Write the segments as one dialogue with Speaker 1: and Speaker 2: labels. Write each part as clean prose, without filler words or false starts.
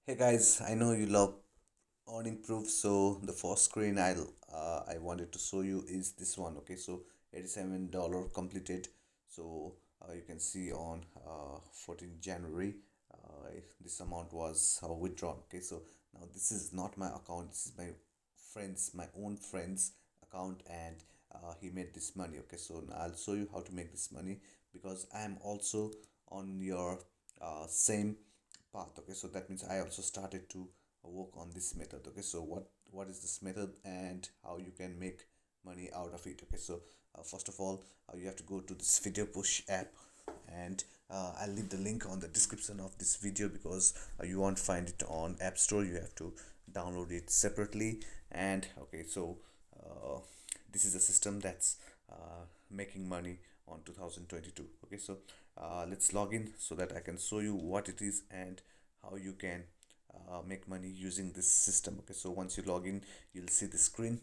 Speaker 1: Hey guys, I know you love earning proof, so the first screen I wanted to show you is this one. Okay, so $87 completed. So you can see on 14th January, this amount was withdrawn. Okay, so now this is not my account. This is my own friend's account, and he made this money. Okay, so now I'll show you how to make this money because I am also on your same path. Okay, so that means I also started to work on this method. Okay, so what is this method and how you can make money out of it. Okay, so first of all, you have to go to this video push app, and I'll leave the link on the description of this video because you won't find it on App Store. You have to download it separately. And okay, so uh, this is a system that's making money on 2022. Okay, so let's log in so that I can show you what it is and how you can make money using this system. Okay, so once you log in, you'll see the screen,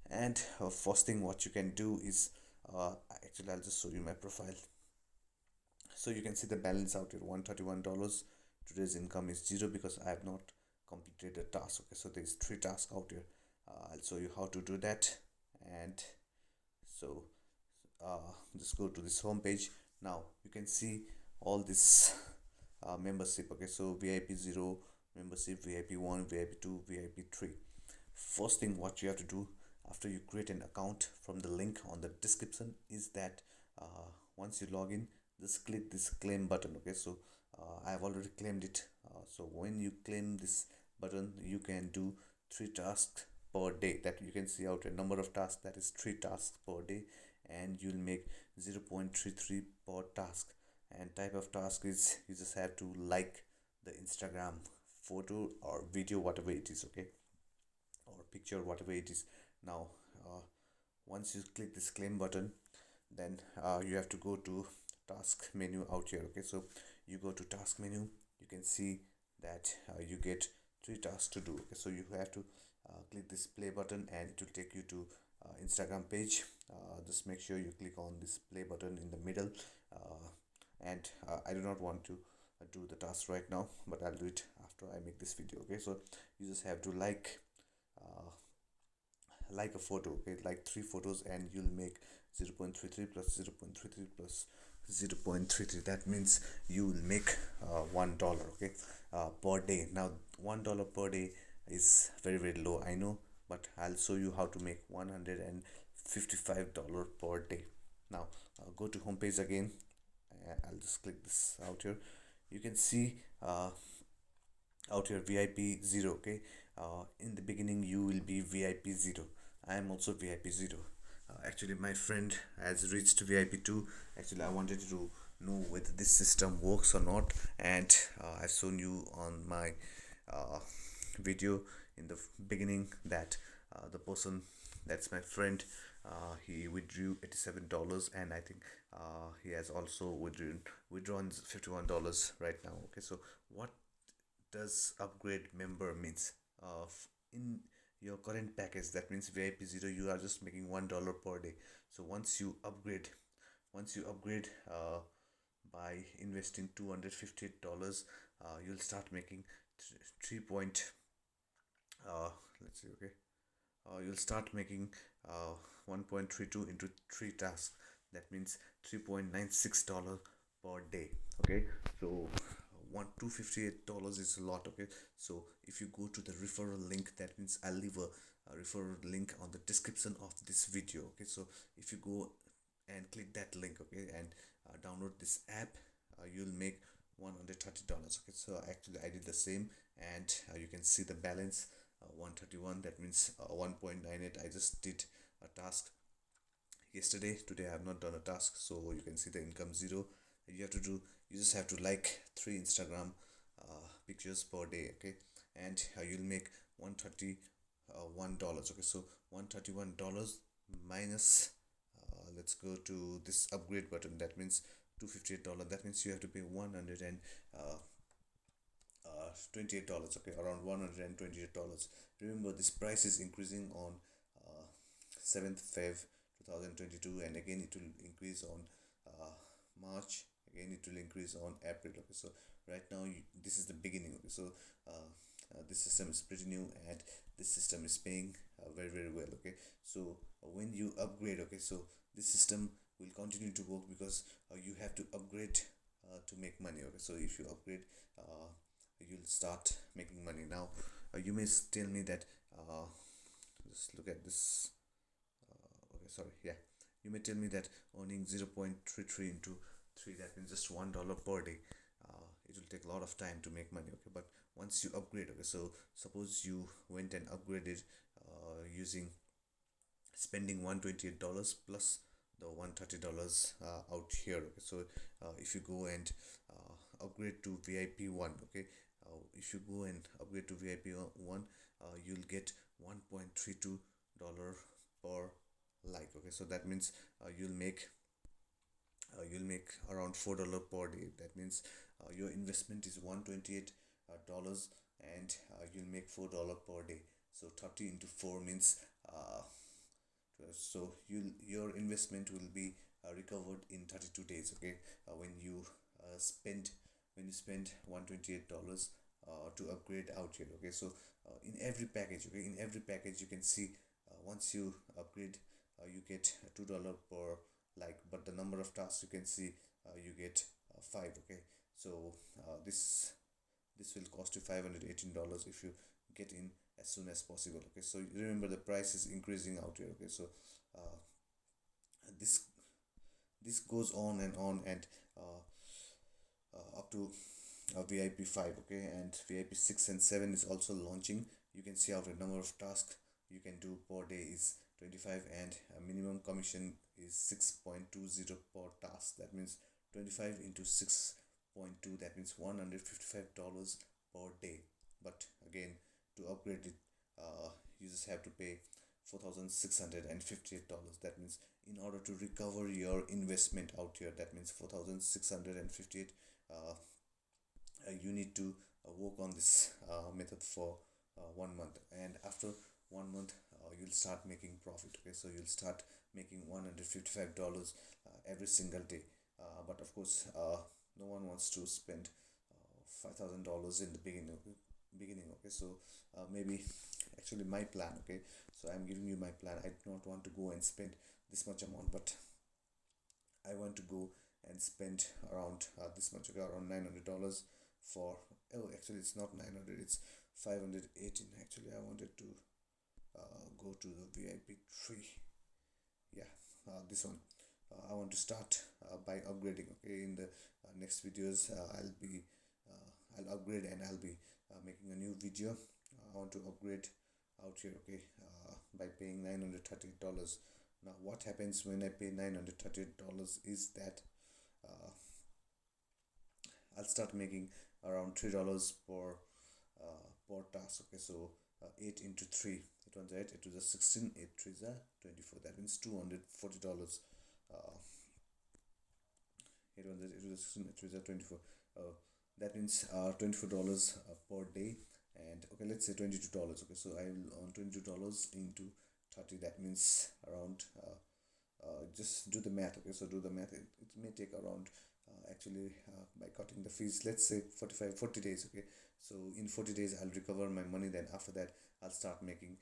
Speaker 1: and first thing what you can do is actually I'll just show you my profile. So you can see the balance out here, $131. Today's income is zero because I have not completed a task. Okay, so there's three tasks out here. I'll show you how to do that. And so just go to this home page. Now you can see all this membership. Okay, so VIP 0 membership, VIP 1, VIP 2, VIP 3. First thing what you have to do after you create an account from the link on the description is that once you log in, just click this claim button. Okay, so I have already claimed it. So when you claim this button, you can do three tasks per day. That you can see out a number of tasks, that is three tasks per day, and you'll make 0.33 per task. And type of task is you just have to like the Instagram photo or video, whatever it is. Okay, or picture, whatever it is. Now uh, once you click this claim button, then you have to go to task menu out here. Okay, so you go to task menu, you can see that you get three tasks to do. Okay, so you have to click this play button and it will take you to Instagram page. Just make sure you click on this play button in the middle, and I do not want to do the task right now, but I'll do it after I make this video. Okay, so you just have to uh, like a photo. Okay, like three photos, and you'll make 0.33 plus 0.33 plus 0.33. That means you will make $1. Okay, per day. Now $1 per day is very very low, I know, but I'll show you how to make $155 per day. Now go to homepage again. I'll just click this out here. You can see out here VIP 0. Okay, in the beginning you will be VIP 0. I am also VIP 0. Actually my friend has reached VIP 2. Actually I wanted to know whether this system works or not, and I've shown you on my uh, video in the beginning that the person, that's my friend, he withdrew $87, and I think he has also withdrawn $51 right now. Okay, so what does upgrade member means? In your current package, that means VIP 0, you are just making $1 per day. So once you upgrade by investing $250, you'll start making 3 point let's see. Okay, you'll start making 1.32 into 3 tasks. That means $3.96 per day. Okay, so $258 is a lot. Okay, so if you go to the referral link, that means I'll leave a referral link on the description of this video. Okay, so if you go and click that link, okay, and download this app, you'll make $130. Okay, so actually I did the same, and you can see the balance 131. That means 1.98. I just did a task yesterday. Today I have not done a task, so you can see the income zero. You just have to like three Instagram pictures per day. Okay, and you'll make $131. Okay, so $131 minus let's go to this upgrade button. That means $258. That means you have to pay 100 and $28. Okay, around $128. Remember, this price is increasing on 7th Feb 2022, and again it will increase on March. Again it will increase on April. Okay, so right now this is the beginning. Okay, so this system is pretty new, and this system is paying very well. Okay, so when you upgrade, okay, so this system will continue to work because you have to upgrade to make money. Okay, so if you upgrade, uh, you'll start making money. Now you may tell me that just look at this. Okay, sorry, yeah, you may tell me that earning 0.33 into 3, that means just $1 per day, it will take a lot of time to make money. Okay, but once you upgrade, okay, so suppose you went and upgraded using spending $128 plus the $130 out here. Okay, so if you go and upgrade to VIP 1, okay, if you go and upgrade to VIP 1, you'll get $1.32 per like. Okay, so that means you'll make around $4 per day. That means your investment is $128, and you'll make $4 per day. So 30 into 4 means so your investment will be recovered in 32 days. Okay, when you spend $128 to upgrade out here. Okay, so in every package, okay, in every package you can see once you upgrade, you get $2 per like, but the number of tasks you can see, you get 5. Okay, so this will cost you $518 if you get in as soon as possible. Okay, so remember the price is increasing out here. Okay, so uh, this this goes on and on, and up to VIP 5. Okay, and VIP 6 and 7 is also launching. You can see out a number of tasks you can do per day is 25, and a minimum commission is 6.20 per task. That means 25 into 6.2, that means $155 per day. But again, to upgrade it, you just have to pay $4,658. That means in order to recover your investment out here, that means 4,658, you need to work on this method for 1 month, and after 1 month you'll start making profit. Okay, so you'll start making $155 every single day. But of course, no one wants to spend $5,000 in the beginning. Okay, so maybe actually my plan. Okay, so I'm giving you my plan. I do not want to go and spend this much amount, but I want to go and spend around this much. Okay, around $900 for, oh, actually it's not 900, it's 518. Actually I wanted to go to the VIP 3. Yeah, this one. I want to start by upgrading. Okay, in the next videos I'll upgrade, and I'll be making a new video. I want to upgrade out here. Okay, by paying $938. Now what happens when I pay $938 is that I'll start making around $3 per task. Okay, so 8 into 3, it was 8, it was a 16, 8 3s are 24, that means $240. It was a 16, 8 3s are 24, that means $24 per day. And okay, let's say $22. Okay, so I will on $22 into 30, that means around just do the math. Okay, so do the math. It may take around actually by cutting the fees, let's say 40 days. Okay, so in 40 days I'll recover my money. Then after that I'll start making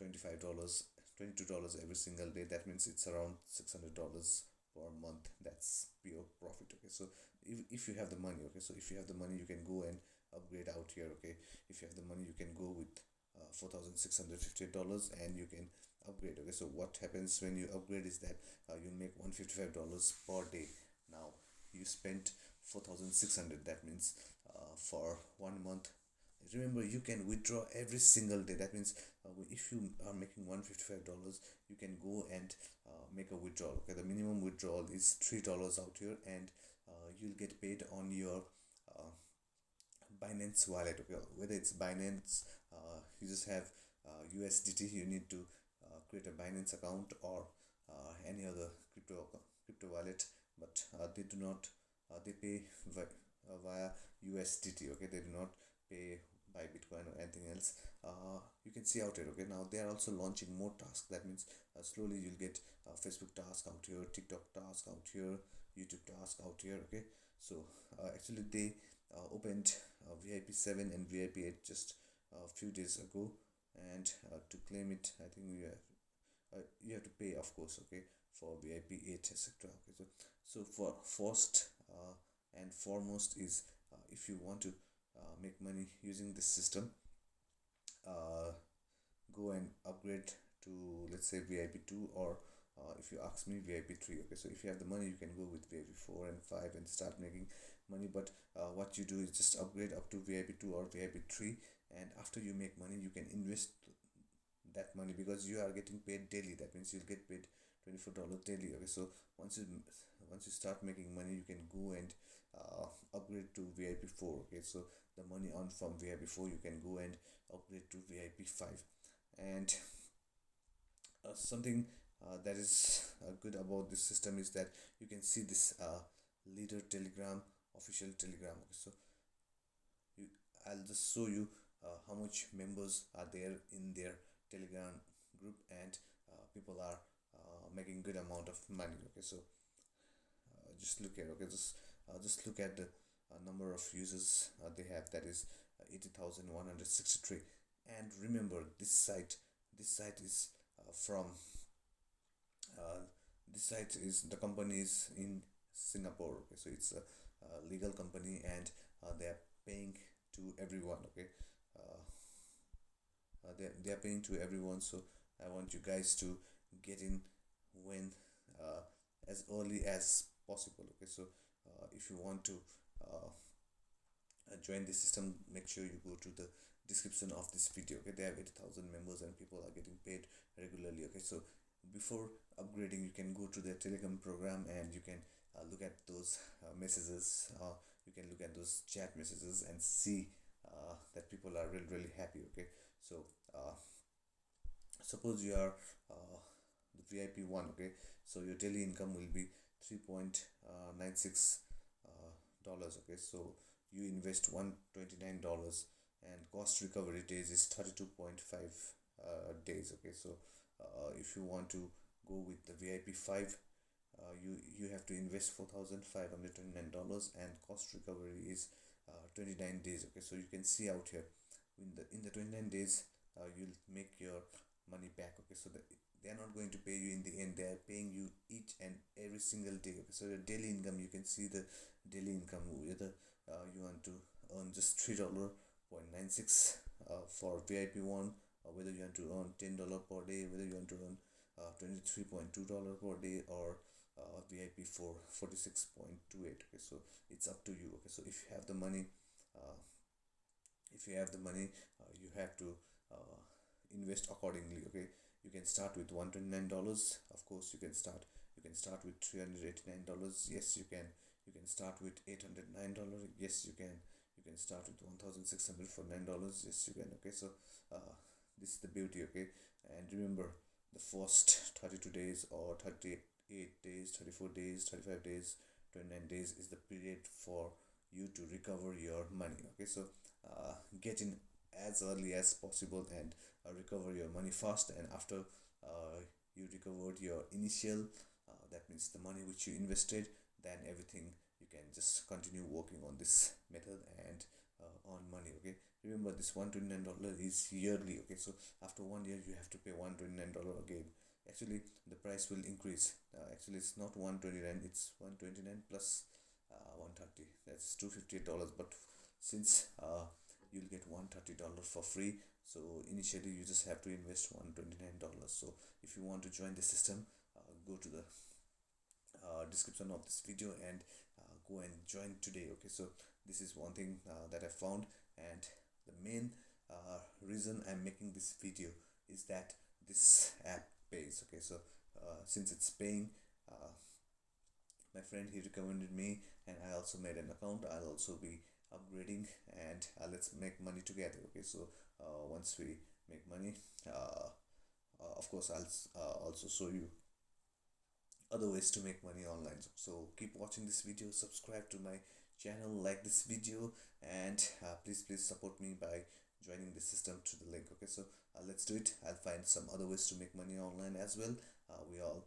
Speaker 1: $25, $22 every single day. That means it's around $600 per month. That's pure profit. Okay, so if you have the money, okay, so if you have the money, you can go and upgrade out here. Okay, if you have the money, you can go with $4,650, and you can upgrade. Okay, so what happens when you upgrade is that you make $155 per day. Now you spent 4,600, that means for 1 month. Remember, you can withdraw every single day. That means if you are making $155, you can go and make a withdrawal. Okay, the minimum withdrawal is $3 out here, and you'll get paid on your Binance wallet. Okay, whether it's Binance, you just have USDT, you need to create a Binance account, or any other crypto wallet, but they do not they pay via USDT. Okay, they do not pay by Bitcoin or anything else. You can see out here. Okay, now they are also launching more tasks. That means slowly you'll get Facebook task out here, TikTok task out here, YouTube task out here. Okay, so actually they opened VIP 7 and VIP 8 just a few days ago, and to claim it, I think you have to pay, of course, okay, for VIP 8, etc. Okay, so for first and foremost is, if you want to make money using this system, uh, go and upgrade to, let's say, VIP 2, or if you ask me, VIP 3. Okay, so if you have the money, you can go with VIP 4 and 5 and start making money. But what you do is just upgrade up to VIP 2 or VIP 3, and after you make money, you can invest that money, because you are getting paid daily. That means you'll get paid $24 daily. Okay, so once you start making money, you can go and upgrade to VIP 4. Okay, so the money on from VIP 4, you can go and upgrade to VIP 5. And something that is good about this system is that you can see this leader telegram, official telegram. Okay, so you, I'll just show you how much members are there in their telegram group, and people are making good amount of money. Okay, so just look at, okay, just look at the number of users they have, that is 80,163. And remember, this site is from uh, this site is, the company is in Singapore. Okay, so it's a legal company, and they are paying to everyone. Okay, uh, they are paying to everyone. So I want you guys to get in when uh, as early as possible. Okay, so if you want to uh, join the system, make sure you go to the description of this video. Okay, they have 80,000 members and people are getting paid regularly. Okay, so before upgrading, you can go to their telegram program, and you can look at those messages, you can look at those chat messages and see that people are really happy. Okay, so uh, suppose you are the VIP 1. Okay, so your daily income will be 3.96 dollars. Okay, so you invest $129, and cost recovery days is 32.5 days. Okay, so if you want to go with the VIP 5, you have to invest $4,529, and cost recovery is 29 days. Okay, so you can see out here, in the 29 days, you'll make your money back. Okay, so they are not going to pay you in the end, they are paying you each and every single day. Okay, so the daily income, you can see the daily income, whether you want to earn just $3.96 for VIP 1, or whether you want to earn $10 per day, whether you want to earn $23.2 per day, or VIP for 46.28. Okay, so it's up to you. Okay, so if you have the money, uh, you have to uh, invest accordingly. Okay, you can start with $129. Of course, you can start with $389. Yes, you can start with $809. Yes, you can start with $1,609. Yes, you can. Okay, so uh, this is the beauty. Okay, and remember, the first 32 days, or 38 days, 34 days, 35 days, 29 days is the period for you to recover your money. Okay, so get in as early as possible, and recover your money fast. And after you recovered your initial, that means the money which you invested, then everything, you can just continue working on this method and earn money. Okay, remember, this $129 is yearly. Okay, so after 1 year, you have to pay $129 again. Actually, the price will increase. Actually, it's not 129, it's 129 plus 130, that's $258. But since you'll get $130 for free, so initially you just have to invest $129. So if you want to join the system, go to the description of this video, and go and join today. Okay, so this is one thing that I found, and the main reason I'm making this video is that this app pays. Okay, so since it's paying, uh, my friend, he recommended me, and I also made an account. I'll also be upgrading, and let's make money together. Okay, so once we make money, of course, I'll also show you other ways to make money online. So keep watching this video, subscribe to my channel, like this video, and please support me by joining the system through the link. Okay, so let's do it. I'll find some other ways to make money online as well. We all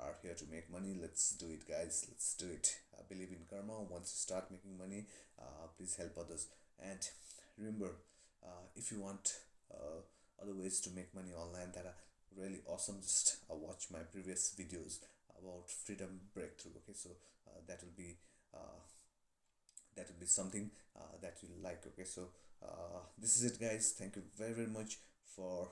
Speaker 1: are here to make money. Let's do it, guys. Let's do it. Believe in karma. Once you start making money, please help others. And remember, if you want other ways to make money online that are really awesome, just watch my previous videos about freedom breakthrough. Okay, so that will be uh, something that you like. Okay, so this is it, guys. Thank you very very much for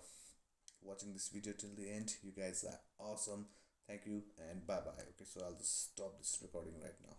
Speaker 1: watching this video till the end. You guys are awesome. Thank you and bye bye. Okay, so I'll just stop this recording right now.